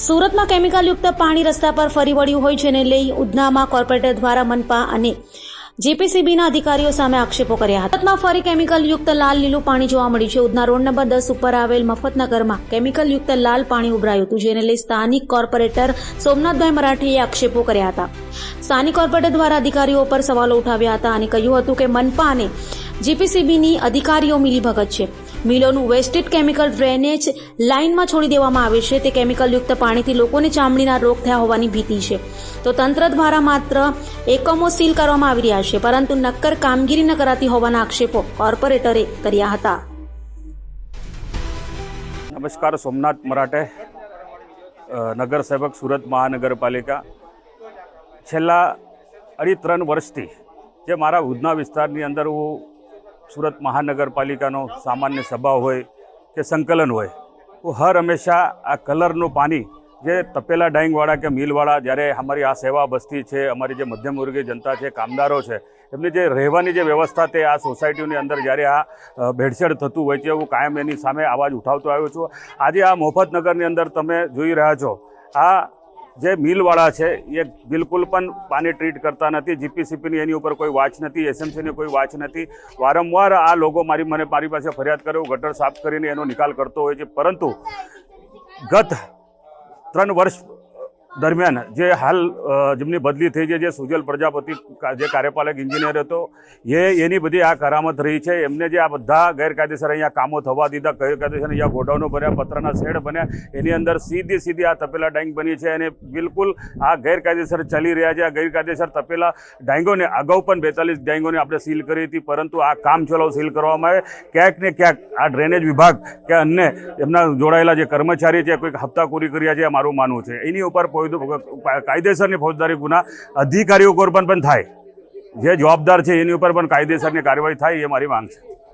સુરતમાં કેમિકલયુક્ત પાણી રસ્તા પર ફરી વળ્યું હોય જેને લઈ ઉધનામાં કોર્પોરેટર દ્વારા મનપા અને જીપીસીબીના અધિકારીઓ સામે આક્ષેપો કર્યા હતા. સુરતમાં ફરી કેમિકલયુક્ત લાલ લીલું પાણી જોવા મળ્યું છે. ઉધના રોડ નંબર 10 ઉપર આવેલ મફતનગરમાં કેમિકલયુક્ત લાલ પાણી ઉભરાયું હતું, જેને લઈ સ્થાનિક કોર્પોરેટર સોમનાથભાઈ મરાઠીએ આક્ષેપો કર્યા હતા. સ્થાનિક કોર્પોરેટર દ્વારા અધિકારીઓ પર સવાલો ઉઠાવ્યા હતા અને કહ્યું હતું કે મનપા અને જીપીસીબીની અધિકારીઓ મિલીભગત છે. મિલોનું વેસ્ટેડ કેમિકલ ડ્રેનેજ લાઇનમાં છોડી દેવામાં આવે છે. તે કેમિકલયુક્ત પાણીથી લોકોને ચામડીના રોગ થયા હોવાની ભીતિ છે. તો તંત્ર દ્વારા માત્ર એકમો સીલ કરવામાં આવી રહ્યા છે, પરંતુ નક્કર કામગીરી ન કરાતી હોવાના આક્ષેપો કોર્પોરેટરે કર્યા હતા. નમસ્કાર, સોમનાથ મરાઠે, નગર સેવક, સુરત મહાનગરપાલિકા. છેલ્લા 3 વર્ષથી જે મારા ઉધના વિસ્તારની અંદર હું સુરત મહાનગરપાલિકાનો સામાન્ય સભા હોય કે સંકલન હોય, હું હર હંમેશા આ કલરનું પાણી જે તપેલા ડાઈંગવાળા કે મિલવાળા, જ્યારે અમારી આ સેવા બસ્તી છે, અમારી જે મધ્યમ વર્ગીય જનતા છે, કામદારો છે, એમની જે રહેવાની જે વ્યવસ્થા તે આ સોસાયટીની અંદર જ્યારે આ ભેળસેળ થતું હોય છે, હું કાયમ એની સામે અવાજ ઉઠાવતો આવ્યો છું. આજે આ મફતનગરની અંદર તમે જોઈ રહ્યા છો, આ જે મિલવાળા છે એ બિલકુલ પણ પાણી ટ્રીટ કરતા નથી. જીપીસીબીની એની ઉપર કોઈ વાચ નથી, એસએમસીની કોઈ વાચ નથી. વારંવાર આ લોકો મારી પાસે ફરિયાદ કરે, ગટર સાફ કરીને એનો નિકાલ કરતો હોય છે. પરંતુ ગત 3 વર્ષ દરમિયાન જે હાલ જેમની બદલી થઈ છે, જે સુજલ પ્રજાપતિ જે કાર્યપાલક એન્જિનિયર હતો, એની બધી આ કરામત રહી છે. એમને જે આ બધા ગેરકાયદેસર અહીંયા કામો થવા દીધા, ગેરકાયદેસર અહીંયા ગોડાઉનો બન્યા, પતરાના શેડ બન્યા, એની અંદર સીધી આ તપેલા ડાઈંગ બની છે અને બિલકુલ આ ગેરકાયદેસર ચાલી રહ્યા છે. આ ગેરકાયદેસર તપેલા ડાઈંગોને અગાઉ પણ 42 ડાઈંગોને આપણે સીલ કરી હતી, પરંતુ આ કામ ચલાવ સીલ કરવામાં આવે. ક્યાંક ને ક્યાંક આ ડ્રેનેજ વિભાગ કે અન્ય એમના જોડાયેલા જે કર્મચારી છે કોઈક હપ્તાખોરી કર્યા છે, મારું માનવું છે. એની ઉપર કાયદેસરની ફોજદારી ગુના અધિકારીઓ પર પણ થાય, જે જવાબદાર છે એની ઉપર પણ કાયદેસરની કાર્યવાહી થાય, એ મારી માંગ છે.